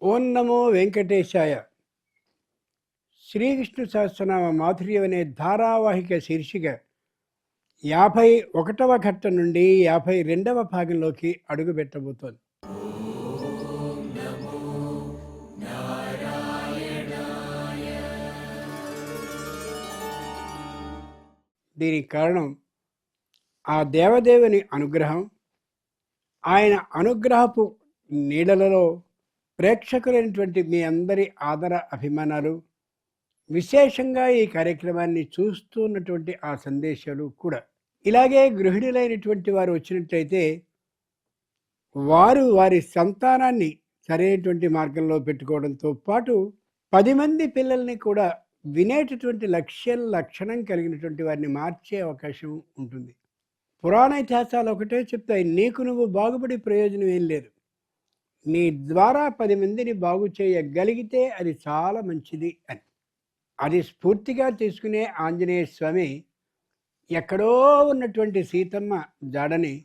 ఓం నమో వెంకటేశాయ. శ్రీ విష్ణు సహస్రనామ మాధుర్యం అనే ధారావాహిక శీర్షిక 51వ ఘట్టం నుండి 52వ భాగంలోకి అడుగుపెట్టబోతోంది. దీనికి కారణం ఆ దేవదేవుని అనుగ్రహం. ఆయన అనుగ్రహపు నీడలలో ప్రేక్షకులైనటువంటి మీ అందరి ఆదర అభిమానాలు, విశేషంగా ఈ కార్యక్రమాన్ని చూస్తున్నటువంటి ఆ సందేశాలు కూడా. ఇలాగే గృహిణులైనటువంటి వారు వచ్చినట్లయితే వారు వారి సంతానాన్ని సరైనటువంటి మార్గంలో పెట్టుకోవడంతో పాటు 10 మంది పిల్లల్ని కూడా వినేటటువంటి లక్షణం కలిగినటువంటి వారిని మార్చే అవకాశం ఉంటుంది. పురాణ ఇతిహాసాలు ఒకటే చెప్తాయి, నీకు నువ్వు బాగుపడి ప్రయోజనం ఏం లేదు, నీ ద్వారా 10 మందిని బాగు చేయగలిగితే అది చాలా మంచిది అని. అది స్ఫూర్తిగా తీసుకునే ఆంజనేయ స్వామి ఎక్కడో ఉన్నటువంటి సీతమ్మ జాడని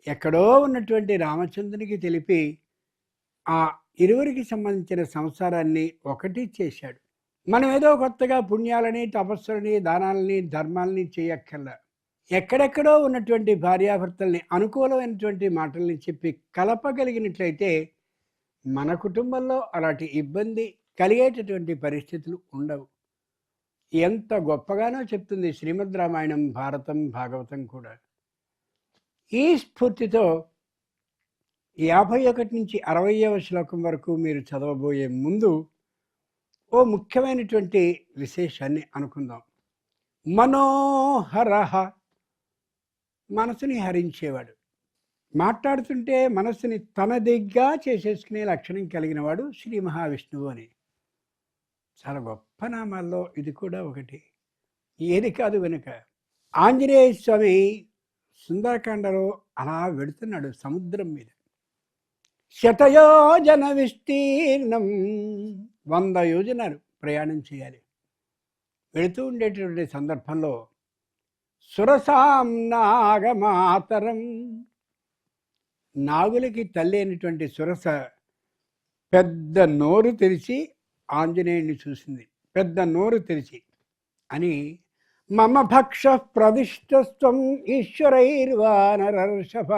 ఎక్కడో ఉన్నటువంటి రామచంద్రునికి తెలిపి ఆ ఇరువురికి సంబంధించిన సంసారాన్ని ఒకటి చేశాడు. మనం ఏదో కొత్తగా పుణ్యాలని, తపస్సులని, దానాలని, ధర్మాలని చేయక్కర్లా. ఎక్కడెక్కడో ఉన్నటువంటి భార్యాభర్తల్ని అనుకూలమైనటువంటి మాటల్ని చెప్పి కలపగలిగినట్లయితే మన కుటుంబంలో అలాంటి ఇబ్బంది కలిగేటటువంటి పరిస్థితులు ఉండవు. ఎంత గొప్పగానో చెప్తుంది శ్రీమద్ రామాయణం, భారతం, భాగవతం కూడా. ఈ స్ఫూర్తితో 51 నుంచి 60వ శ్లోకం వరకు మీరు చదవబోయే ముందు ఓ ముఖ్యమైనటువంటి విశేషాన్ని అనుకుందాం. మనోహర, మనసుని హరించేవాడు. మాట్లాడుతుంటే మనస్సుని తనదిగ్గా చేసేసుకునే లక్షణం కలిగిన వాడు శ్రీ మహావిష్ణువు అని. చాలా గొప్ప నామాల్లో ఇది కూడా ఒకటి. ఏది కాదు వెనుక ఆంజనేయ స్వామి సుందరకాండలో అలా వెళుతున్నాడు సముద్రం మీద. శతయోజన విస్తీర్ణం, 100 యోజనాలు ప్రయాణం చేయాలి. వెళుతూ ఉండేటటువంటి సందర్భంలో సురసాం నాగమాతరం, నాగులకి తల్లి అయినటువంటి సురస పెద్ద నోరు తెరిచి ఆంజనేయుడిని చూసింది. పెద్ద నోరు తెరిచి అని, మమ భక్ష ప్రవిష్టస్వం ఈశ్వరైర్వానరర్షభ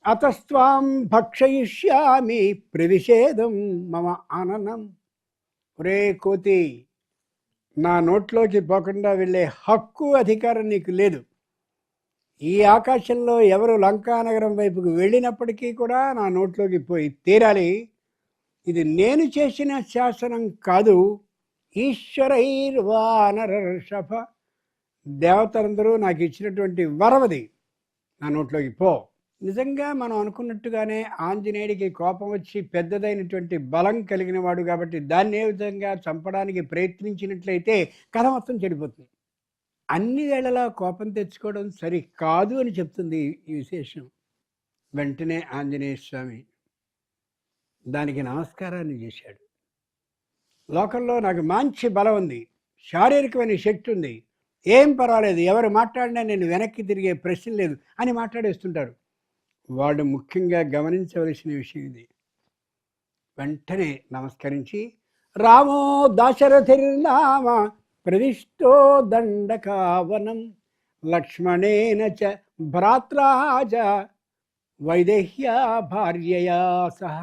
అతస్త్వాం భక్షయిష్యామి ప్రవిషేదం మమ ఆననం. ఒరే కోతి, నా నోట్లోకి పోకుండా వెళ్ళే హక్కు, అధికారం నీకు లేదు. ఈ ఆకాశంలో ఎవరు లంకానగరం వైపుకు వెళ్ళినప్పటికీ కూడా నా నోట్లోకి పోయి తీరాలి. ఇది నేను చేసిన శాసనం కాదు. ఈశ్వరైర్వానరర్షభ, దేవతలందరూ నాకు ఇచ్చినటువంటి వరవది, నా నోట్లోకి పో. నిజంగా మనం అనుకున్నట్టుగానే ఆంజనేయుడికి కోపం వచ్చి పెద్దదైనటువంటి బలం కలిగిన వాడు కాబట్టి దాన్ని ఏ విధంగా చంపడానికి ప్రయత్నించినట్లయితే కథ మొత్తం చెడిపోతుంది. అన్ని వేళలా కోపం తెచ్చుకోవడం సరి కాదు అని చెప్తుంది ఈ విశేషం. వెంటనే ఆంజనేయ స్వామి దానికి నమస్కారాన్ని చేశాడు. లోకంలో నాకు మంచి బలం ఉంది, శారీరకమైన శక్తి ఉంది, ఏం పర్వాలేదు, ఎవరు మాట్లాడినా నేను వెనక్కి తిరిగే ప్రశ్న లేదు అని మాట్లాడేస్తుంటారు. వాళ్ళు ముఖ్యంగా గమనించవలసిన విషయం ఇది. వెంటనే నమస్కరించి, రామో దాశరథిర్నామ ప్రవిష్టో దండకావనం లక్ష్మణేన చ భ్రాత్రాజ వైదేహ్యా భార్యయా సహ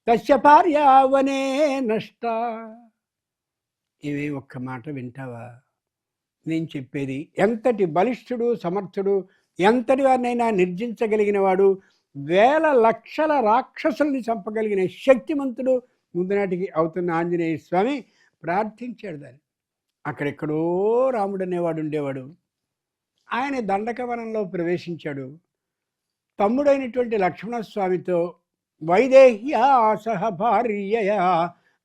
తస్య భార్యావనే నష్ట. ఇవి ఒక్క మాట వింటావా? నేను చెప్పేది ఎంతటి బలిష్ఠుడు, సమర్థుడు, ఎంతటి వారినైనా నిర్జించగలిగిన వాడు, వేల లక్షల రాక్షసుల్ని చంపగలిగిన శక్తిమంతుడు ముందునాటికి అవుతున్న ఆంజనేయ స్వామి ప్రార్థించాడు దాన్ని. అక్కడెక్కడో రాముడు అనేవాడు ఉండేవాడు. ఆయన దండకవనంలో ప్రవేశించాడు. తమ్ముడైనటువంటి లక్ష్మణస్వామితో వైదేహ్యా సహ భార్యయా,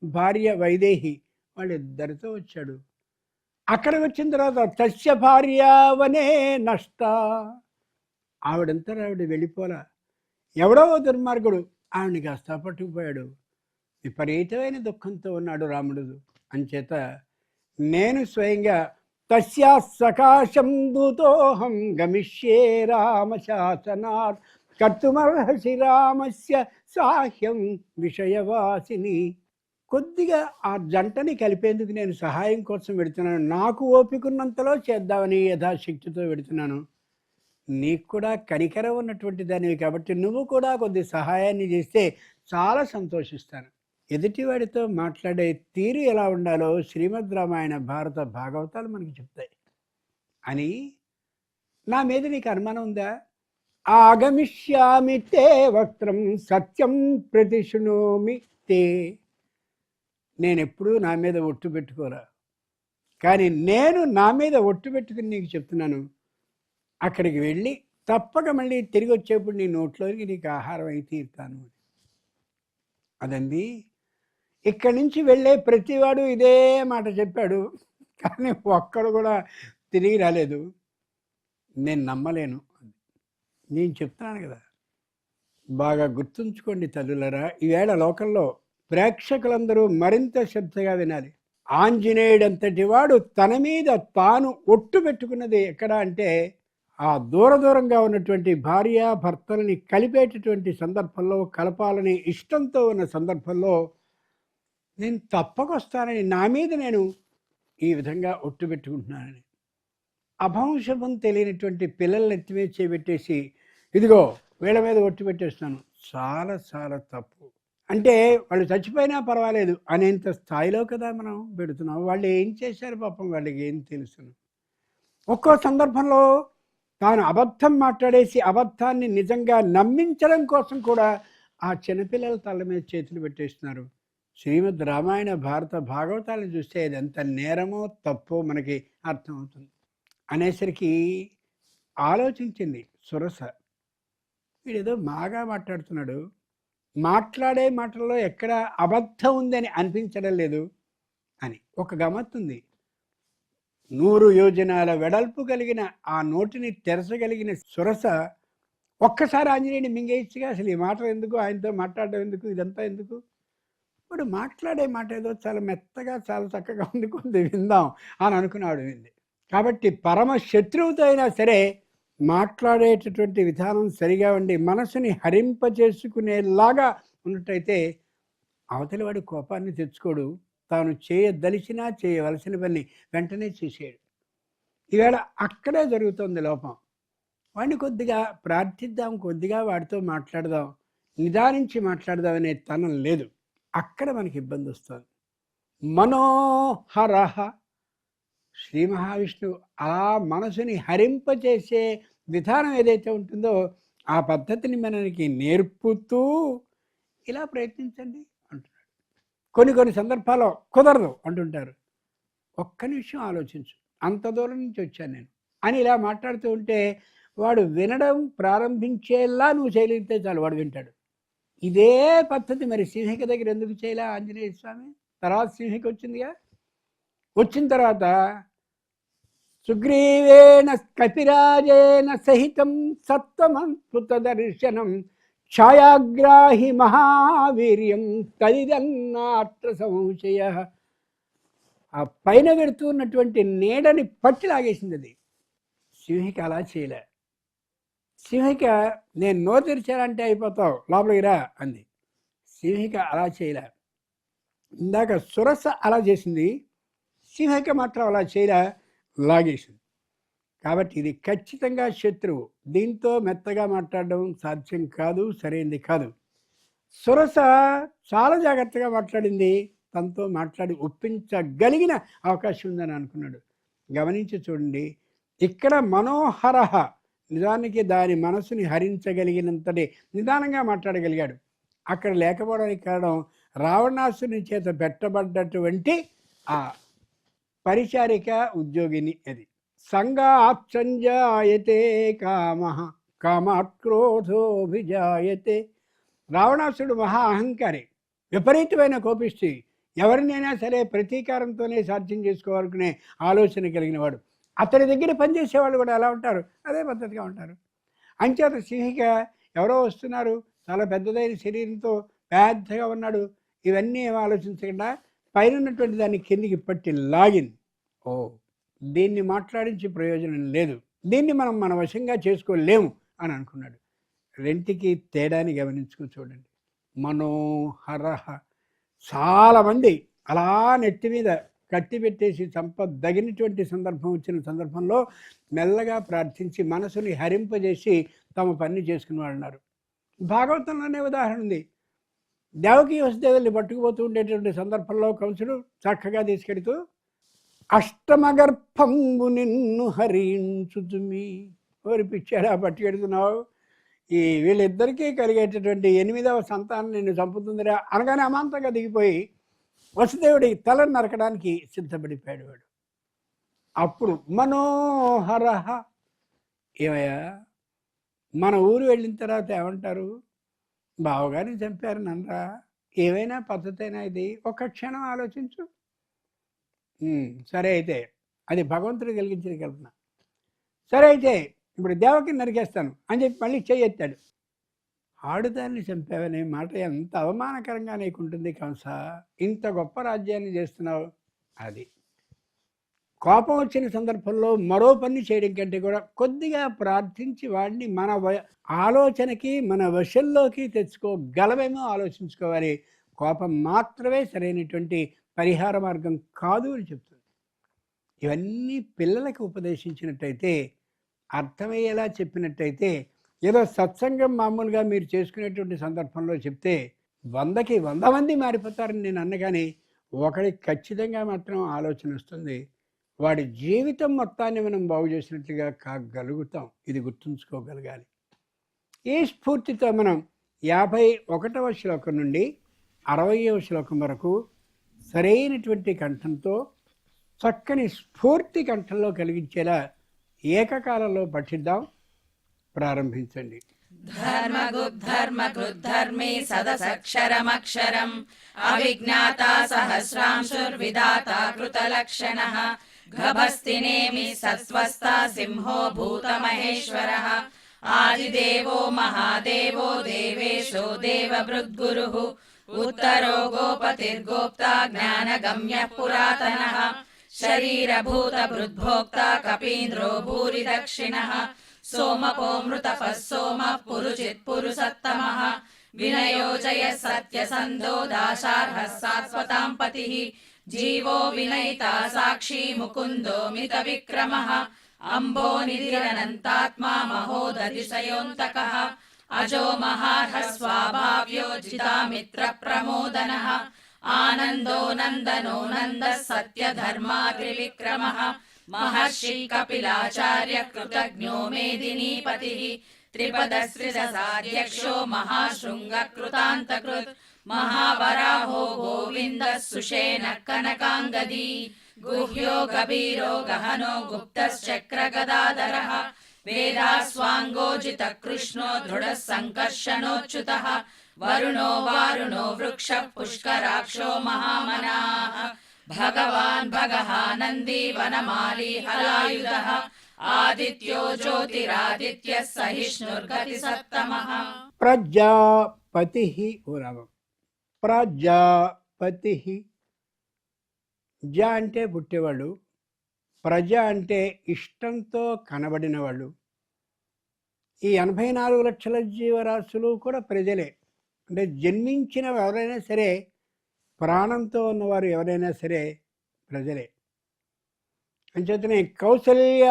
భార్య వైదేహి వాళ్ళిద్దరితో వచ్చాడు. అక్కడ వచ్చిన తర్వాత తస్య భార్యావనే నష్ట, ఆవిడంతా ఆవిడ వెళ్ళిపోలా. ఎవడో దుర్మార్గుడు ఆవిడని కాస్త పట్టుకుపోయాడు. విపరీతమైన దుఃఖంతో ఉన్నాడు రాముడు. అంచేత నేను స్వయంగా తస్యా సకాశం దూతోహం గమిష్యే రామశాసనాత్ కర్తుమర్హసి రామస్య సాహ్యం విషయవాసిని. కొద్దిగా ఆ జంటని కలిపేందుకు నేను సహాయం కోసం వెడుతున్నాను. నాకు ఓపికన్నంతలో చేద్దామని యథాశక్తితో వెడుతున్నాను. నీకు కూడా కనికరం ఉన్నటువంటి దానివి కాబట్టి నువ్వు కూడా కొద్ది సహాయాన్ని చేస్తే చాలా సంతోషిస్తాను. ఎదుటివాడితో మాట్లాడే తీరు ఎలా ఉండాలో శ్రీమద్ రామాయణ భారత భాగవతాలు మనకి చెప్తాయి అని. నా మీద నీకు అనుమానం ఉందా? ఆగమిష్యామి తే వక్త్రం సత్యం ప్రతిశృణోమి తే. నేనెప్పుడూ నా మీద ఒట్టు పెట్టుకోరా, కానీ నేను నా మీద ఒట్టు పెట్టుకుని నీకు చెప్తున్నాను. అక్కడికి వెళ్ళి తప్పక మళ్ళీ తిరిగి వచ్చేప్పుడు నీ నోట్లోకి నీకు ఆహారం అయి తీరుతాను. అదండి. ఇక్కడి నుంచి వెళ్ళే ప్రతివాడు ఇదే మాట చెప్పాడు, కానీ ఒక్కడు కూడా తిరిగి రాలేదు. నేను నమ్మలేను. నేను చెప్తున్నాను కదా. బాగా గుర్తుంచుకోండి తల్లులరా, ఈవేళ లోకంలో ప్రేక్షకులందరూ మరింత శ్రద్ధగా వినాలి. ఆంజనేయుడంతటి వాడు తన మీద తాను ఒట్టు పెట్టుకున్నది ఎక్కడ అంటే, ఆ దూరంగా ఉన్నటువంటి భార్య భర్తలని కలిపేటటువంటి సందర్భంలో, కలపాలని ఇష్టంతో ఉన్న సందర్భంలో నేను తప్పకొస్తానని నా మీద నేను ఈ విధంగా ఒట్టు పెట్టుకుంటున్నానని. అభంశమం తెలియనటువంటి పిల్లల్ని ఎత్తిమీద చేపెట్టేసి ఇదిగో వీళ్ళ మీద ఒట్టు పెట్టేస్తున్నాను, చాలా చాలా తప్పు. అంటే వాళ్ళు చచ్చిపోయినా పర్వాలేదు అనేంత స్థాయిలో కదా మనం పెడుతున్నాం. వాళ్ళు ఏం చేశారు పాపం, వాళ్ళకి ఏం తెలుసును. ఒక్కో సందర్భంలో తాను అబద్ధం మాట్లాడేసి అబద్ధాన్ని నిజంగా నమ్మించడం కోసం కూడా ఆ చిన్నపిల్లల తల మీద చేతులు పెట్టేస్తున్నారు. శ్రీమద్ రామాయణ భారత భాగవతాలను చూస్తే అది ఎంత నేరమో తప్పో మనకి అర్థమవుతుంది. అనేసరికి ఆలోచించింది సురస. వీడేదో బాగా మాట్లాడుతున్నాడు, మాట్లాడే మాటల్లో ఎక్కడ అబద్ధం ఉందని అనిపించడం లేదు అని. ఒక గమ్మత్తుంది. 100 యోజనాల వెడల్పు కలిగిన ఆ నోటిని తెరచగలిగిన సురస ఒక్కసారి ఆంజనేయుని మింగేయచ్చుగా. అసలు ఈ మాటలు ఎందుకు, ఆయనతో మాట్లాడడం ఎందుకు, ఇదంతా ఎందుకు? ఇప్పుడు మాట్లాడే మాట ఏదో చాలా మెత్తగా చాలా చక్కగా ఉంది, కొంత విందాం అని అనుకున్నాడు. వింది కాబట్టి పరమ శత్రువుతో అయినా సరే మాట్లాడేటటువంటి విధానం సరిగా ఉండి మనసుని హరింపచేసుకునేలాగా ఉన్నట్టయితే అవతలి వాడి కోపాన్ని తెచ్చుకోడు. తాను చేయదలిచినా చేయవలసిన పని వెంటనే చేసేయడు. ఈవేళ అక్కడే జరుగుతుంది లోపం. వాడిని కొద్దిగా ప్రార్థిద్దాం, కొద్దిగా వాడితో మాట్లాడదాం, నిదానించి మాట్లాడదాం అనే తనం లేదు. అక్కడ మనకి ఇబ్బంది వస్తుంది. మనోహరః శ్రీ మహావిష్ణువు అలా మనసుని హరింపచేసే విధానం ఏదైతే ఉంటుందో ఆ పద్ధతిని మనకి నేర్పుతూ ఇలా ప్రయత్నించండి అంటున్నాడు. కొన్ని సందర్భాల్లో కుదరదు అంటుంటారు. ఒక్క నిమిషం ఆలోచించు, అంత దూరం నుంచి వచ్చాను నేను అని ఇలా మాట్లాడుతూ ఉంటే వాడు వినడం ప్రారంభించేలా నువ్వు చేయగలిగితే చాలు, వాడు వింటాడు. ఇదే పద్ధతి మరి సింహిక దగ్గర ఎందుకు చేయలే ఆంజనేయ స్వామి? తర్వాత సింహిక వచ్చిందిగా. వచ్చిన తర్వాత సుగ్రీవేణ కపిరాజేన సహితం సత్వమద్భుత దర్శనం ఛాయాగ్రాహి మహావీర్యం తదిదన్నాత్ర సంశయ. ఆ పైన పెడుతున్నటువంటి నీడని పట్టి లాగేసింది అది. సింహిక అలా చేయలే. సింహిక నేను నోరు తెరిచానంటే అయిపోతావు, లోపలికి రా అంది. సింహిక అలా చేయలే. ఇందాక సురస అలా చేసింది, సింహిక మాత్రం అలా చేయలే, లాగేసింది. కాబట్టి ఇది ఖచ్చితంగా శత్రువు. దీంతో మెత్తగా మాట్లాడడం సాధ్యం కాదు, సరైనది కాదు. సురస చాలా జాగ్రత్తగా మాట్లాడింది, తనతో మాట్లాడి ఒప్పించగలిగిన అవకాశం ఉందని అనుకున్నాడు. గమనించి చూడండి, ఇక్కడ మనోహరః నిజానికి దాని మనసుని హరించగలిగినంతటి నిదానంగా మాట్లాడగలిగాడు. అక్కడ లేకపోవడానికి కారణం రావణాసుని చేత పెట్టబడ్డటువంటి ఆ పరిచారిక ఉద్యోగిని. అది సంగాత్సంజాయతే కామః కామాత్ క్రోధోభిజాయతే. రావణాసుడు మహా అహంకారి, విపరీతమైన కోపిష్టి, ఎవరినైనా సరే ప్రతీకారంతోనే సాధ్యం చేసుకోవాలనుకునే ఆలోచన కలిగిన వాడు. అతని దగ్గర పనిచేసేవాళ్ళు కూడా ఎలా ఉంటారు, అదే పద్ధతిగా ఉంటారు. అంచేత సింహిక ఎవరో వస్తున్నారు, చాలా పెద్దదైన శరీరంతో పెద్దగా ఉన్నాడు, ఇవన్నీ ఏం ఆలోచించకుండా పైన ఉన్నటువంటి దాన్ని కిందికి పట్టి లాగింది. ఓ, దీన్ని మాట్లాడించి ప్రయోజనం లేదు, దీన్ని మనం మన వశంగా చేసుకోలేము అని అనుకున్నాడు. రెంటికి తేడాని గమనించుకుని చూడండి. మనోహర చాలామంది అలా నెత్తి మీద కత్తి పెట్టేసి చంపదగినటువంటి సందర్భం వచ్చిన సందర్భంలో మెల్లగా ప్రార్థించి మనసుని హరింపజేసి తమ పని చేసుకుని వాళ్ళు ఉన్నారు. భాగవతంలోనే ఉదాహరణ ఉంది. దేవకి వసుదేవుల్ని పట్టుకుపోతూ ఉండేటువంటి సందర్భంలో కంసుడు చక్కగా తీసుకెడుతూ అష్టమగర్భంబు నిన్ను హరించుతుమి, ఓరి పిచ్చారా పట్టుకెడుతున్నావు, ఈ వీళ్ళిద్దరికీ కలిగేటటువంటి 8వ సంతానం నిన్ను చంపుతుందిరా అనగానే అమాంతంగా దిగిపోయి వసుదేవుడి తలను నరకడానికి సిద్ధపడిపోయాడు వాడు. అప్పుడు మనోహర, ఏమయ్యా మన ఊరు వెళ్ళిన తర్వాత ఏమంటారు, బావగారిని చంపారు నన్నరా, ఏవైనా పద్ధతైనా ఇది, ఒక్క క్షణం ఆలోచించు. సరే అయితే, అది భగవంతుడు కలిగించిన కల్పన. సరే అయితే ఇప్పుడు దేవకిని నరికేస్తాను అని చెప్పి మళ్ళీ చేయెత్తాడు. ఆడుదాన్ని చంపావనే మాట ఎంత అవమానకరంగా నీకుంటుంది కంస, ఇంత గొప్ప రాజ్యాన్ని చేస్తున్నావు. అది కోపం వచ్చిన సందర్భంలో మరో పని చేయడం కంటే కూడా కొద్దిగా ప్రార్థించి వాడిని మన ఆలోచనకి మన వశంలోకి తెచ్చుకోగలమేమో ఆలోచించుకోవాలి. కోపం మాత్రమే సరైనటువంటి పరిహార మార్గం కాదు అని చెప్తుంది. ఇవన్నీ పిల్లలకు ఉపదేశించినట్టయితే, అర్థమయ్యేలా చెప్పినట్టయితే, ఏదో సత్సంగం మామూలుగా మీరు చేసుకునేటువంటి సందర్భంలో చెప్తే 100కి 100 మంది మారిపోతారని నేను అన్నగాని ఒకడికి ఖచ్చితంగా మాత్రం ఆలోచన వస్తుంది. వాడి జీవితం మొత్తాన్ని మనం బాగు చేసినట్లుగా కాగలుగుతాం. ఇది గుర్తుంచుకోగలగాలి. ఈ స్ఫూర్తితో మనం 51వ శ్లోకం నుండి 60వ శ్లోకం వరకు సరైనటువంటి కంఠంతో చక్కని స్ఫూర్తి కంఠంలో కలిగించేలా ఏకకాలంలో పఠిద్దాం. ప్రారంభించండి. ధర్మగుద్ధర్మకృద్ధర్మే సదసక్షరమక్షరం అవిజ్ఞాత సహస్రాంశుర్విధాత కృతలక్షణః గభస్తినేమి సత్స్వస్తా సింహో భూతమహేశ్వరః ఆదిదేవో మహాదేవో దేవేశో దేవభృద్గురుః ఉత్తరో గోపతిర్గోప్తా జ్ఞానగమ్యః పురాతనః శరీరభూతభృద్భోక్తా కపీంద్రో భూరి దక్షిణః సోమపోమృతపః సోమః పురుచిత్పురుసత్తమః వినయో జయ సత్యసందో దాశార్హः సాత్వతాం పతిః జీవో వినయితా సాక్షి ముకుందో మిత విక్రమః అంబో నిధిరనంతాత్మా మహోదతిశయోంతకః అజో మహార్హ స్వాభావ్యో జితామిత్ర ప్రమోదనః ఆనందో నందనో నందః సత్యధర్మాగ్రివిక్రమః మహర్షి కపిలాచార్య కృతజ్ఞో మేదినీపతిః త్రిపదశ్రితసాధ్యక్షో మహాశృంగ కృతాంతకృత్ మహావరాహో గోవిందః సుషేణ కనకాంగదీ గుహ్యో గభీరో గహనో గుప్తశ్చక్రగదాధరః వేదాస్వాంగోజిత కృష్ణో దృఢః సంకర్షణోచ్యుతః వరుణో వారుణో వృక్షః పుష్కరాక్షో మహామనాః భగవాన్ భగః నంది వనమాలి హలాయుధః ఆదిత్యో జ్యోతిరాదిత్యః సహిష్ణుర్గతి సత్తమః ప్రజాపతిః. ప్రజాపతిః. జ అంటే పుట్టేవాళ్ళు, ప్రజ అంటే ఇష్టంతో కనబడిన వాళ్ళు. ఈ 84 లక్షల జీవరాశులు కూడా ప్రజలే. అంటే జన్మించిన ఎవరైనా సరే, ప్రాణంతో ఉన్నవారు ఎవరైనా సరే ప్రజలే. అంచేతనే కౌసల్య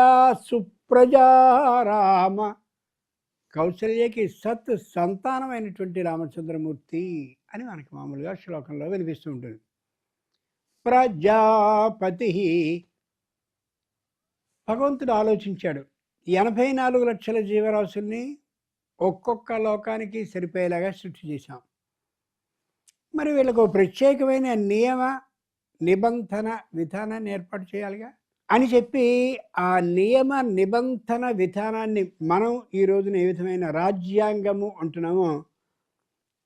సుప్రజారామ, కౌసల్యకి సత్ సంతానమైనటువంటి రామచంద్రమూర్తి అని మనకి మామూలుగా శ్లోకంలో వినిపిస్తూ ఉంటుంది. ప్రజాపతి. భగవంతుడు ఆలోచించాడు, 84 లక్షల జీవరాశుల్ని ఒక్కొక్క లోకానికి సరిపోయేలాగా సృష్టి చేశాం. మరి వీళ్ళకు ప్రత్యేకమైన నియమ నిబంధన విధానాన్ని ఏర్పాటు చేయాలిగా అని చెప్పి, ఆ నియమ నిబంధన విధానాన్ని మనం ఈ రోజున ఏ విధమైన రాజ్యాంగము అంటున్నామో,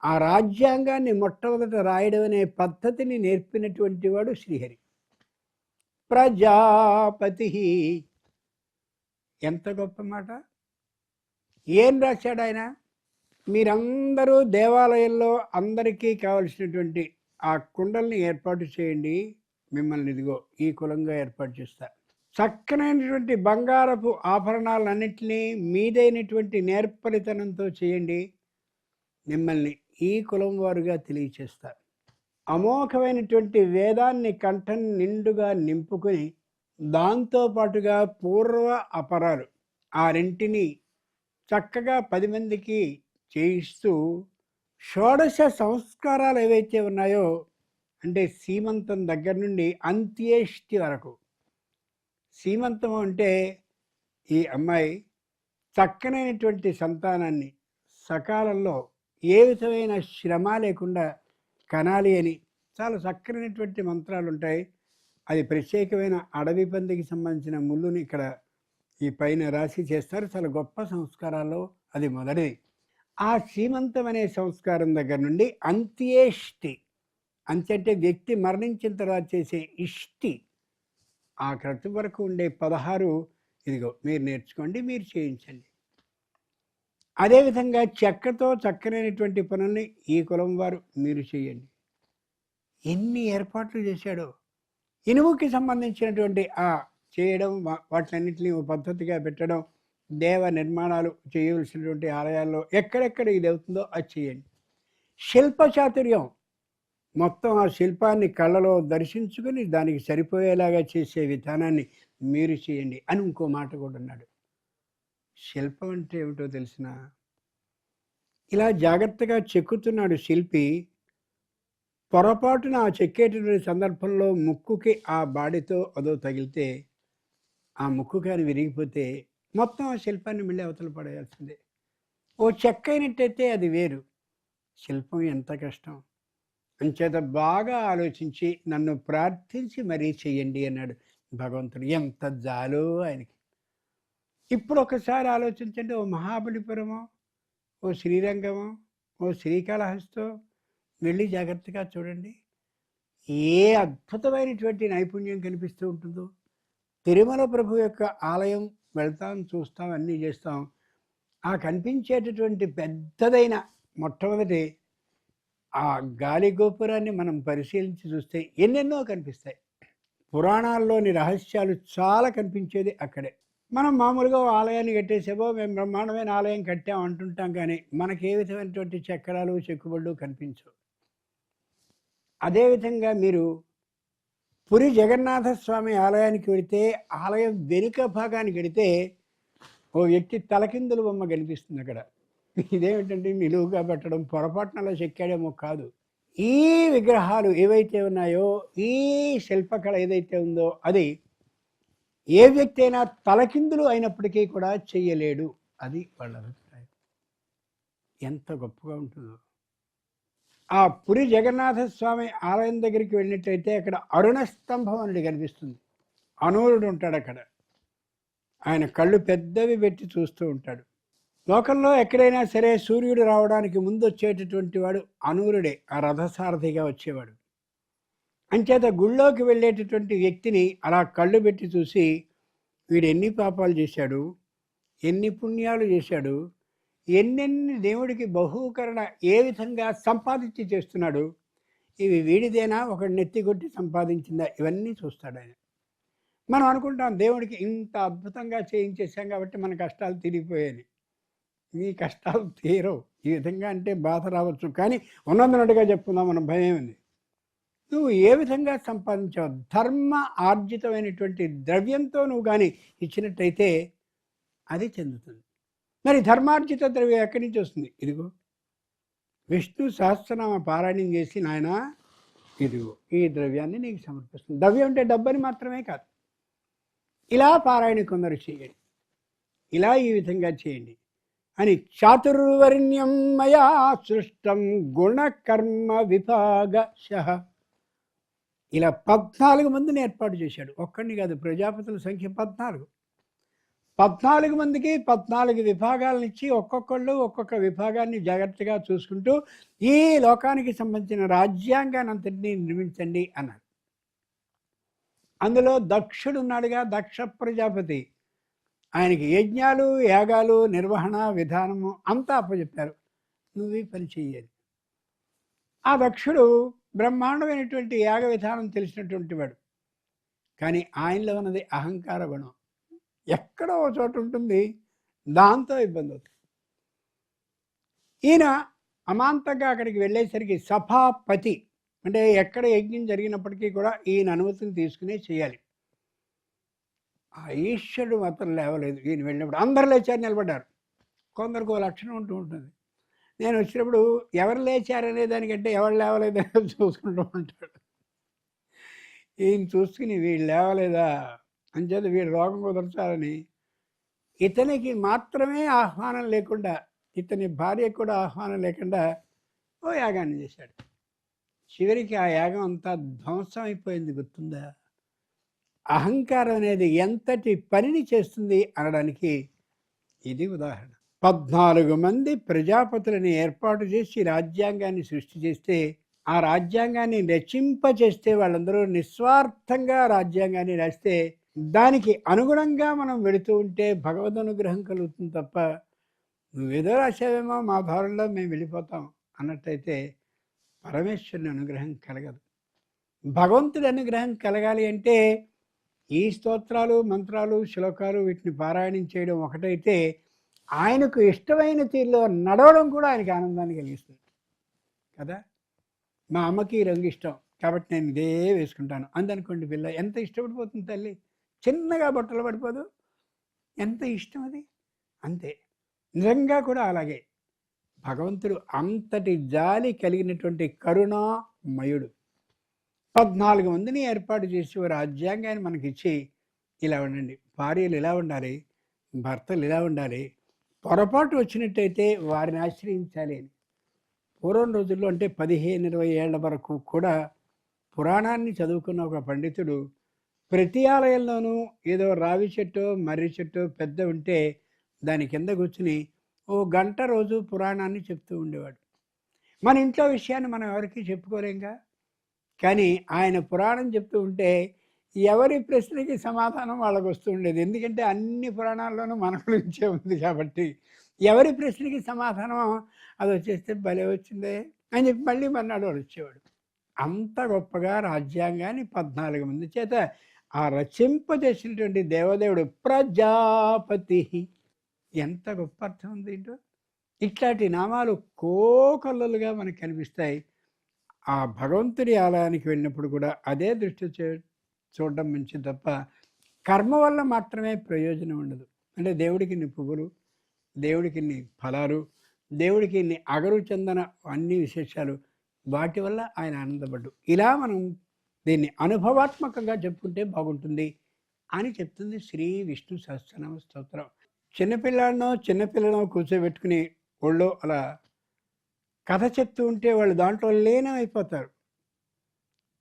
ఆ రాజ్యాంగాన్ని మొట్టమొదట రాయడం అనే పద్ధతిని నేర్పినటువంటి వాడు శ్రీహరి. ప్రజాపతి. ఎంత గొప్ప మాట! ఏం రాశాడు ఆయన? మీరందరూ దేవాలయంలో అందరికీ కావలసినటువంటి ఆ కుండల్ని ఏర్పాటు చేయండి, మిమ్మల్ని ఇదిగో ఈ కులంగా ఏర్పాటు చేస్తా. చక్కనైనటువంటి బంగారపు ఆభరణాలన్నింటినీ మీదైనటువంటి నేర్పరితనంతో చేయండి. మిమ్మల్ని ఈ కులం వారుగా తెలియచేస్తారు. అమోఘమైనటువంటి వేదాన్ని కంఠం నిండుగా నింపుకొని దాంతోపాటుగా పూర్వ అపరాలు ఆ రెంటిని చక్కగా 10 మందికి చేయిస్తూ షోడశ సంస్కారాలు ఏవైతే ఉన్నాయో, అంటే సీమంతం దగ్గర నుండి అంత్యేష్టి వరకు. సీమంతం అంటే ఈ అమ్మాయి చక్కనైనటువంటి సంతానాన్ని సకాలంలో ఏ విధమైన శ్రమ లేకుండా కనాలి అని చాలా చక్కనైనటువంటి మంత్రాలు ఉంటాయి. అది ప్రత్యేకమైన అడవి పందికి సంబంధించిన ముళ్ళుని ఇక్కడ ఈ పైన రాసి చేస్తారు. చాలా గొప్ప సంస్కారాల్లో అది మొదటిది. ఆ సీమంతం అనే సంస్కారం దగ్గర నుండి అంత్యేష్టి, అంత్య అంటే వ్యక్తి మరణించిన తర్వాత చేసే ఇష్టి, ఆ క్రతు వరకు ఉండే 16 ఇదిగో మీరు నేర్చుకోండి, మీరు చేయించండి. అదేవిధంగా చెక్కతో చక్కనైనటువంటి పనుల్ని ఈ కులం వారు మీరు చేయండి. ఎన్ని ఏర్పాట్లు చేశాడో. ఇనుముకి సంబంధించినటువంటి ఆ చేయడం, వాటిలన్నింటినీ పద్ధతిగా పెట్టడం, దేవ నిర్మాణాలు చేయవలసినటువంటి ఆలయాల్లో ఎక్కడెక్కడ ఇది అవుతుందో అది చేయండి. శిల్ప చాతుర్యం, మొత్తం ఆ శిల్పాన్ని కళ్ళలో దర్శించుకుని దానికి సరిపోయేలాగా చేసే విధానాన్ని మీరు చేయండి అని ఇంకో మాట కూడా ఉన్నాడు. శిల్పం అంటే ఏమిటో తెలిసిన, ఇలా జాగ్రత్తగా చెక్కుతున్నాడు శిల్పి. పొరపాటున ఆ చెక్కేటటువంటి సందర్భంలో ముక్కుకి ఆ బాడితో అదో తగిలితే, ఆ ముక్కు కానీ విరిగిపోతే మొత్తం ఆ శిల్పాన్ని మళ్ళీ అవతల పడేయాల్సిందే. ఓ చెక్క అయినట్టయితే అది వేరు, శిల్పం ఎంత కష్టం. అంచేత బాగా ఆలోచించి నన్ను ప్రార్థించి మరీ చెయ్యండి అన్నాడు భగవంతుడు. ఎంత జాలో ఆయనకి. ఇప్పుడు ఒకసారి ఆలోచించండి, ఓ మహాబలిపురమో, ఓ శ్రీరంగమో, ఓ శ్రీకాళహస్తో వెళ్ళి జాగ్రత్తగా చూడండి. ఏ అద్భుతమైనటువంటి నైపుణ్యం కనిపిస్తూ ఉంటుందో. తిరుమల ప్రభు యొక్క ఆలయం వెళ్తాం, చూస్తాం, అన్నీ చేస్తాం. ఆ కనిపించేటటువంటి పెద్దదైన మొట్టమొదటి ఆ గాలి గోపురాన్ని మనం పరిశీలించి చూస్తే ఎన్నెన్నో కనిపిస్తాయి. పురాణాల్లోని రహస్యాలు చాలా కనిపించేది అక్కడే. మనం మామూలుగా ఆలయాన్ని కట్టేసేవో మేము బ్రహ్మాండమైన ఆలయం కట్టాం అంటుంటాం, కానీ మనకి ఏ విధమైనటువంటి చక్రాలు చెక్కుబళ్ళు కనిపించవు. అదేవిధంగా మీరు పురి జగన్నాథ స్వామి ఆలయానికి వెళితే ఆలయం వెనుక భాగానికి వెళితే ఓ వ్యక్తి తలకిందుల బొమ్మ కనిపిస్తుంది అక్కడ. ఇదేమిటంటే నిలువుగా పెట్టడం, పొరపాటున అలా చెక్కాడేమో కాదు. ఈ విగ్రహాలు ఏవైతే ఉన్నాయో, ఈ శిల్పకళ ఏదైతే ఉందో అది ఏ వ్యక్తి అయినా తలకిందులు అయినప్పటికీ కూడా చెయ్యలేడు. అది వాళ్ళ అభిప్రాయం. ఎంత గొప్పగా ఉంటుందో. ఆ పురి జగన్నాథ స్వామి ఆలయం దగ్గరికి వెళ్ళినట్లయితే అక్కడ అరుణ స్తంభం అనేది కనిపిస్తుంది. అనూరుడు ఉంటాడు అక్కడ. ఆయన కళ్ళు పెద్దవి పెట్టి చూస్తూ ఉంటాడు. లోకంలో ఎక్కడైనా సరే సూర్యుడు రావడానికి ముందు వచ్చేటటువంటి వాడు అనూరుడే, ఆ రథసారథిగా వచ్చేవాడు. అంచేత గుళ్ళోకి వెళ్ళేటటువంటి వ్యక్తిని అలా కళ్ళు పెట్టి చూసి, వీడు ఎన్ని పాపాలు చేశాడు, ఎన్ని పుణ్యాలు చేశాడు, ఎన్నెన్ని దేవుడికి బహూకరణ ఏ విధంగా సంపాదించి చేస్తున్నాడు, ఇవి వీడిదేనా, ఒకటి నెత్తికొట్టి సంపాదించిందా, ఇవన్నీ చూస్తాడు ఆయన. మనం అనుకుంటాం దేవుడికి ఇంత అద్భుతంగా చేయించేసాం కాబట్టి మన కష్టాలు తీరిపోయాయి. ఈ కష్టాలు తీరవు. ఈ విధంగా అంటే బాధ రావచ్చు, కానీ ఉన్నదన్నట్టుగా చెప్పుకుందాం, మన భయం ఉంది. నువ్వు ఏ విధంగా సంపాదించావు, ధర్మ ఆర్జితమైనటువంటి ద్రవ్యంతో నువ్వు కానీ ఇచ్చినట్టయితే అది చెందుతుంది. మరి ధర్మార్జిత ద్రవ్యం ఎక్కడి నుంచి వస్తుంది? ఇదిగో విష్ణు సహస్రనామ పారాయణం చేసి, నాయన ఇదిగో ఈ ద్రవ్యాన్ని నీకు సమర్పిస్తుంది. ద్రవ్యం అంటే డబ్బని మాత్రమే కాదు. ఇలా పారాయణ కొందరు చేయండి, ఇలా ఈ విధంగా చేయండి అని. చాతుర్వర్ణ్యం మయా సృష్టం గుణకర్మ విభాగశః. ఇలా 14 మందిని ఏర్పాటు చేశాడు. ఒక్కడిని కాదు, ప్రజాపతుల సంఖ్య 14. 14 మందికి 14 విభాగాలను ఇచ్చి ఒక్కొక్కళ్ళు ఒక్కొక్క విభాగాన్ని జాగ్రత్తగా చూసుకుంటూ ఈ లోకానికి సంబంధించిన రాజ్యాంగాన్ని అంతటినీ నిర్మించండి అన్నాడు. అందులో దక్షుడు ఉన్నాడుగా, దక్ష ప్రజాపతి. ఆయనకి యజ్ఞాలు, యాగాలు, నిర్వహణ విధానము అంతా అప్పచెప్పారు. నువ్వు ఈ పని చెయ్యాలి. ఆ దక్షుడు బ్రహ్మాండమైనటువంటి యాగ విధానం తెలిసినటువంటి వాడు కానీ ఆయనలో ఉన్నది అహంకార గుణం. ఎక్కడో ఒక చోట ఉంటుంది, దాంతో ఇబ్బంది అవుతుంది. ఈయన అమాంతంగా అక్కడికి వెళ్ళేసరికి సభాపతి అంటే ఎక్కడ యజ్ఞం జరిగినప్పటికీ కూడా ఈయన అనుమతిని తీసుకునే చేయాలి. ఆ ఈశ్వరుడు మాత్రం లేవలేదు. ఈయన వెళ్ళినప్పుడు అందరు లేచారు, నిలబడ్డారు. కొందరికి ఓ లక్షణం ఉంటూ ఉంటుంది. నేను వచ్చినప్పుడు ఎవరు లేచారనే దానికంటే ఎవరు లేవలేదని చూసుకుంటూ ఉంటాడు. ఈయన చూసుకుని వీళ్ళు లేవలేదా అంచేత వీడు రోగం కుదర్చాలని ఇతనికి మాత్రమే ఆహ్వానం లేకుండా, ఇతని భార్యకు కూడా ఆహ్వానం లేకుండా ఓ యాగాన్ని చేశాడు. చివరికి ఆ యాగం అంతా ధ్వంసం అయిపోయింది. గుర్తుందా? అహంకారం అనేది ఎంతటి పనిని చేస్తుంది అనడానికి ఇది ఉదాహరణ. 14 మంది ప్రజాపతులని ఏర్పాటు చేసి రాజ్యాంగాన్ని సృష్టి చేస్తే, ఆ రాజ్యాంగాన్ని రచింపచేస్తే, వాళ్ళందరూ నిస్వార్థంగా రాజ్యాంగాన్ని రాస్తే, దానికి అనుగుణంగా మనం వెళుతూ ఉంటే భగవద్ అనుగ్రహం కలుగుతుంది తప్ప, నువ్వేదో రాసావేమో మా భారంలో మేము వెళ్ళిపోతాం అన్నట్టయితే పరమేశ్వరుని అనుగ్రహం కలగదు. భగవంతుడి అనుగ్రహం కలగాలి అంటే ఈ స్తోత్రాలు, మంత్రాలు, శ్లోకాలు వీటిని పారాయణం చేయడం ఒకటైతే, ఆయనకు ఇష్టమైన తీరులో నడవడం కూడా ఆయనకి ఆనందాన్ని కలిగిస్తుంది కదా. మా అమ్మకి ఈ రంగు ఇష్టం కాబట్టి నేను ఇదే వేసుకుంటాను అందనుకోండి, పిల్ల ఎంత ఇష్టపడిపోతుంది తల్లి. చిన్నగా బట్టలు పడిపోదు, ఎంత ఇష్టం అది. అంతే నిజంగా కూడా అలాగే భగవంతుడు అంతటి జాలి కలిగినటువంటి కరుణామయుడు. 14 మందిని ఏర్పాటు చేసి ఓ రాజ్యాంగాన్ని మనకిచ్చి, ఇలా ఉండండి, భార్యలు ఇలా ఉండాలి, భర్తలు ఇలా ఉండాలి, పొరపాటు వచ్చినట్టయితే వారిని ఆశ్రయించాలి అని. పూర్వం రోజుల్లో అంటే 15-20 ఏళ్ల వరకు కూడా పురాణాన్ని చదువుకున్న ఒక పండితుడు ప్రతి ఆలయంలోనూ ఏదో రావి చెట్టు, మర్రి చెట్టు పెద్ద ఉంటే దాని కింద కూర్చుని ఓ గంట రోజు పురాణాన్ని చెప్తూ ఉండేవాడు. మన ఇంట్లో విషయాన్ని మనం ఎవరికి చెప్పుకోలేంగా, కానీ ఆయన పురాణం చెప్తూ ఉంటే ఎవరి ప్రశ్నకి సమాధానం వాళ్ళకు వస్తూ ఉండేది. ఎందుకంటే అన్ని పురాణాల్లోనూ మన గురించే ఉంది కాబట్టి ఎవరి ప్రశ్నకి సమాధానం అది వచ్చేస్తే భలే వచ్చిందే అని చెప్పి మళ్ళీ మర్నాడు వాడు వచ్చేవాడు. అంత గొప్పగా రాజ్యాంగాన్ని 14 మంది చేత ఆ రచింపజేసినటువంటి దేవదేవుడు ప్రజాపతి. ఎంత గొప్ప అర్థం ఉంది ఏంటో. ఇట్లాంటి నామాలు కోకొల్లలుగా మనకు కనిపిస్తాయి. ఆ భగవంతుడి ఆలయానికి వెళ్ళినప్పుడు కూడా అదే దృష్టి చూడడం మంచిది తప్ప కర్మ వల్ల మాత్రమే ప్రయోజనం ఉండదు. అంటే దేవుడికి ఇన్ని పువ్వులు, దేవుడికి ఇన్ని ఫలాలు, దేవుడికి ఇన్ని అగరు చందన అన్ని విశేషాలు, వాటి వల్ల ఆయన ఆనందపడ్డు. ఇలా మనం దీన్ని అనుభవాత్మకంగా చెప్పుకుంటే బాగుంటుంది అని చెప్తుంది శ్రీ విష్ణు సహస్రనామ స్తోత్రం. చిన్నపిల్లనో కూర్చోబెట్టుకుని ఒళ్ళో అలా కథ చెప్తూ ఉంటే వాళ్ళు దాంట్లో లీనమైపోతారు.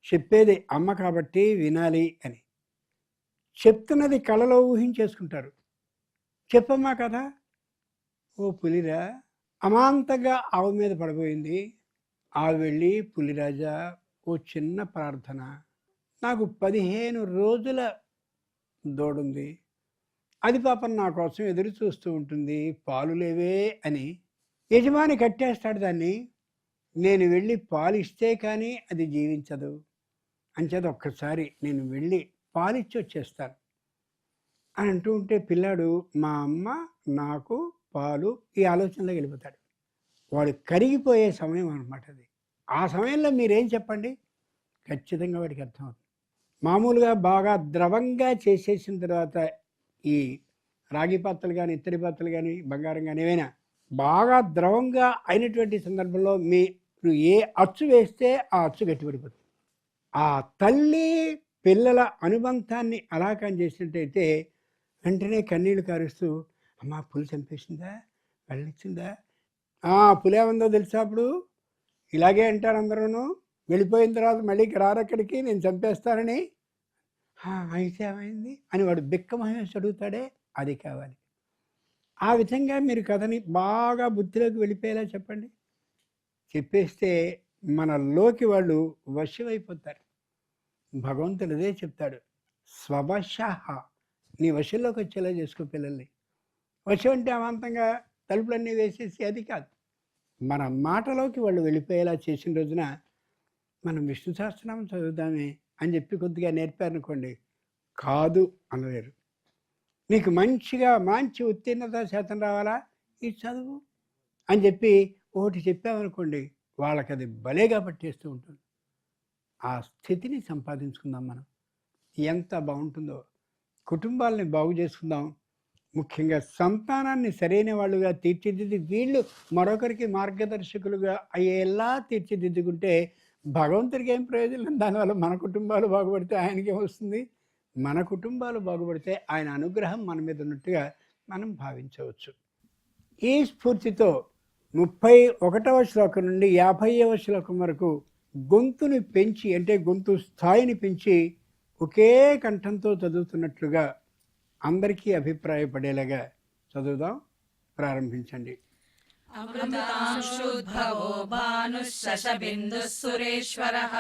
చెప్పేది అమ్మ కాబట్టి వినాలి అని చెప్తున్నది కళలో ఊహించేసుకుంటారు. చెప్పమ్మా కథ. ఓ పులిరా అమాంతంగా ఆవు మీద పడిపోయింది. ఆవు వెళ్ళి, పులిరాజా ఓ చిన్న ప్రార్థన, నాకు 15 రోజుల దూడుంది, అది పాపం నా కోసం ఎదురు చూస్తూ ఉంటుంది, పాలు లేవే అని. యజమాని కట్టేస్తాడు దాన్ని. నేను వెళ్ళి పాలు ఇస్తే కానీ అది జీవించదు, అంచేది ఒక్కసారి నేను వెళ్ళి పాలిచ్చి వచ్చేస్తాను అని అంటూ ఉంటే పిల్లాడు మా అమ్మ నాకు పాలు ఈ ఆలోచనలోకి వెళ్ళిపోతాడు. వాడు కరిగిపోయే సమయం అనమాట అది. ఆ సమయంలో మీరేం చెప్పండి, ఖచ్చితంగా వాడికి అర్థమవుతుంది. మామూలుగా బాగా ద్రవంగా చేసేసిన తర్వాత ఈ రాగి పాత్రలు కానీ, ఇత్తడి పాత్రలు కానీ, బంగారం కానీ ఏవైనా బాగా ద్రవంగా అయినటువంటి సందర్భంలో మీరు ఏ అచ్చు వేస్తే ఆ అచ్చు గట్టిపడిపోతుంది. ఆ తల్లి పిల్లల అనుబంధాన్ని అలాకం చేసినట్టయితే వెంటనే కన్నీళ్లు కారుస్తూ అమ్మ పులి చంపేసిందా, వెళ్ళిచ్చిందా, పులేముందో తెలుసా, అప్పుడు ఇలాగే అంటారు అందరూ, వెళ్ళిపోయిన తర్వాత మళ్ళీ రారక్కడికి నేను చంపేస్తానని. అయితే ఏమైంది అని వాడు బిక్కమహేసి అడుగుతాడే, అది కావాలి. ఆ విధంగా మీరు కథని బాగా బుద్ధిలోకి వెళ్ళిపోయేలా చెప్పండి. చెప్పేస్తే మనలోకి వాళ్ళు వశమైపోతారు. భగవంతుడు అదే చెప్తాడు, స్వవశ, నీ వశంలోకి వచ్చేలా చేసుకో పిల్లల్ని. వశం అంటే అమాంతంగా తలుపులన్నీ వేసేసి అది కాదు, మన మాటలోకి వాళ్ళు వెళ్ళిపోయేలా చేసిన రోజున మనం విష్ణు సహస్రనామం చదువుదామే అని చెప్పి కొద్దిగా నేర్పారనుకోండి, కాదు అనలేరు. నీకు మంచి ఉత్తీర్ణత శాతం రావాలా, ఇది చదువు అని చెప్పి ఒకటి చెప్పామనుకోండి, వాళ్ళకి అది భలేగా పట్టేస్తూ ఉంటుంది. ఆ స్థితిని సంపాదించుకుందాం మనం. ఎంత బాగుంటుందో. కుటుంబాలని బాగు చేసుకుందాం. ముఖ్యంగా సంతానాన్ని సరైన వాళ్ళుగా తీర్చిదిద్ది వీళ్ళు మరొకరికి మార్గదర్శకులుగా అయ్యేలా తీర్చిదిద్దుకుంటే భగవంతుడికి ఏం ప్రయోజనం? దానివల్ల మన కుటుంబాలు బాగుపడితే ఆయనకేం వస్తుంది? మన కుటుంబాలు బాగుపడితే ఆయన అనుగ్రహం మన మీద ఉన్నట్టుగా మనం భావించవచ్చు. ఈ స్ఫూర్తితో 31వ శ్లోకం నుండి 50వ శ్లోకం వరకు గొంతుని పెంచి, అంటే గొంతు స్థాయిని పెంచి ఒకే కంఠంతో చదువుతున్నట్లుగా అందరికీ అభిప్రాయపడేలాగా చదువుదాం. ప్రారంభించండి. అమృతాంశుద్భవో భానుః శశబిందుః సురేశ్వరః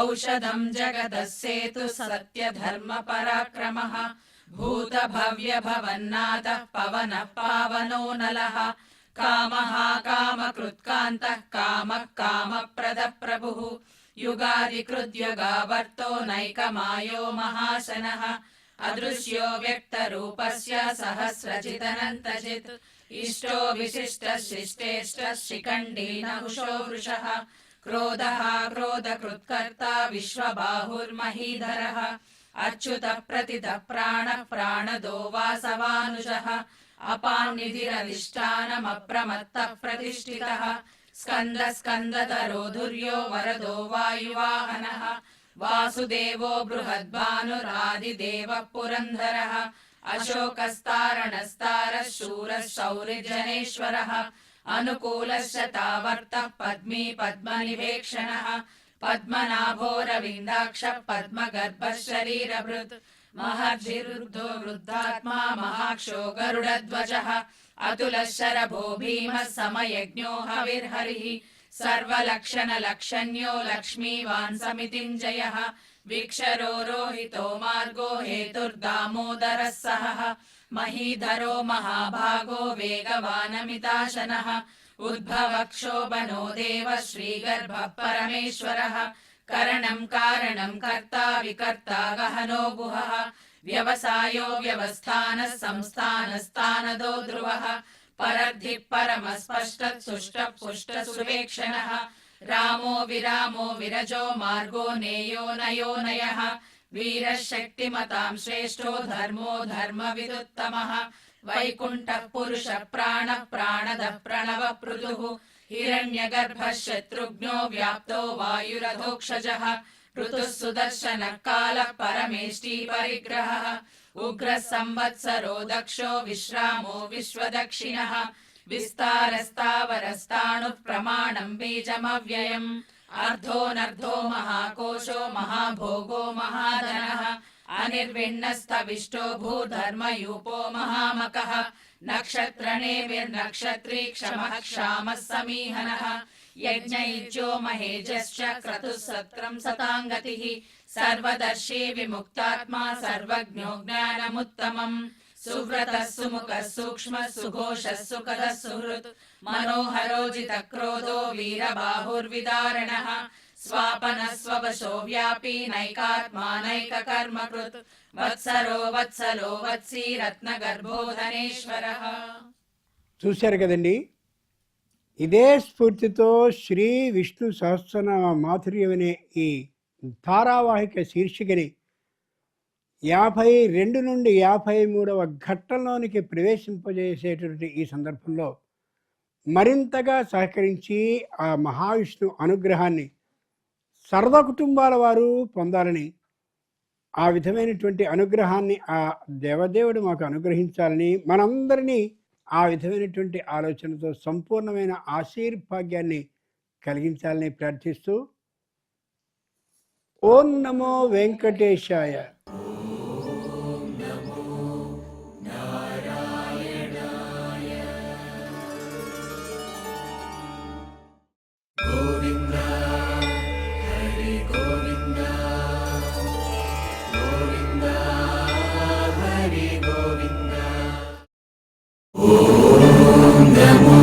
ఔషధం జగదస్సేతు సత్యధర్మ పరాక్రమః భూత భవ్య భవన్నాథః పవనః పావనో నలః కామః కామకృత్కాంతః కామః కామప్రదః ప్రభుః యుగాదికృద్యుగావర్తో నైకమాయో మహాశనః అదృశ్యో వ్యక్తరూపస్య సహస్రజితనంతజిత్ ఇష్టో విశిష్టః శిష్టేష్టః శిఖండీ నహుషో వృషః క్రోధః క్రోధకృత్కర్తా విశ్వబాహుర్మహీధరః అచ్యుతః ప్రతితః ప్రాణః ప్రాణదో వాసవానుజః అపాన్నిధిరధిష్ఠానమప్రమత్తః ప్రతిష్ఠితః స్కందః స్కందతరో ధుర్యో వరదో వాయువాహనః వాసుదేవో బృహద్భానురాదిదేవః పురంధరః అశోకస్తారణస్తారः శూరः శౌర్యజనేశ్వరः అనుకూలశ్చ తావర్తః పద్మీ పద్మనివేక్షణः పద్మనాభోరవిందాక్షः పద్మగర్భः శరీరభృత్ మహర్షిరుద్ధో వృద్ధాత్మా మహాక్షో గరుడధ్వజः అతులः శరభో భీమः సమయజ్ఞో హవిర్హరిः సర్వలక్షణలక్షణ్యో లక్ష్మీవాన్ సమితింజయః వీక్షరో రోహితో మార్గో హేతుర్దామోదరः సహః మహీధరో మహాభాగో వేగవానమితాశనః ఉద్భవక్షోభనో దేవ శ్రీగర్భః పరమేశ్వరः కరణం కారణం కర్తా వికర్తా గహనో గుహః వ్యవసాయో వ్యవస్థానః సంస్థానస్థానదో ధ్రువః పరద్ధి పరమస్పష్టః సుష్టః పుష్టః సువేక్షణః రామో విరామో విరజో మార్గో నేయో నయో నయః వీరః శక్తిమతాం శ్రేష్ఠో ధర్మో ధర్మవిదుత్తమః వైకుంఠః పురుషః ప్రాణః ప్రాణదః ప్రణవః పృథుః హిరణ్యగర్భः శత్రుఘ్నో వ్యాప్తో వాయురధోక్షజः ఋతుః సుదర్శనః కాలః పరమేష్టి పరిగ్రహः ఉగ్రः సంవత్సరో దక్షో విశ్రామో విశ్వదక్షిణः విస్తారస్తావరస్తాణుః ప్రమాణం బీజమవ్యయం అర్ధోనర్ధో మహాకోశో మహాభోగో మహాధనః అనిర్విణ్ణస్తవిష్టో భూధర్మయూపో మహామకః నక్షత్రణేర్నక్షత్రీ క్షమః క్షామः సమీహనః యజ్ఞయుజ్యో మహేజశ్చ క్రతుః సత్రం సతాంగతిః సర్వదర్శీ విముక్తాత్మా సర్వజ్ఞో జ్ఞానముత్తమం సువ్రతః సుముఖः సూక్ష్మः సుఘోషः సుఖదः సుహృత్ మనోహరోజిత క్రోధో వీరబాహుర్విదారణः స్వాపనః స్వవశో వ్యాపీ నైకాత్మా నైకకర్మకృత్ వత్సరో వత్సలో వత్సీ రత్నగర్భోధనేశ్వరः. చూశారు కదండి. ఇదే స్ఫూర్తితో శ్రీ విష్ణు సహస్రనామ మాధుర్యమనే ఈ ధారావాహిక శీర్షికని 52 నుండి 53వ ఘట్టంలోనికి ప్రవేశింపజేసేటువంటి ఈ సందర్భంలో మరింతగా సహకరించి ఆ మహావిష్ణు అనుగ్రహాన్ని సర్వ కుటుంబాల వారు పొందాలని, ఆ విధమైనటువంటి అనుగ్రహాన్ని ఆ దేవదేవుడు మాకు అనుగ్రహించాలని, మనందరినీ ఆ విధమైనటువంటి ఆలోచనతో సంపూర్ణమైన ఆశీర్భాగ్యాన్ని కలిగించాలని ప్రార్థిస్తూ ఓం నమో వెంకటేశాయ. Om Namo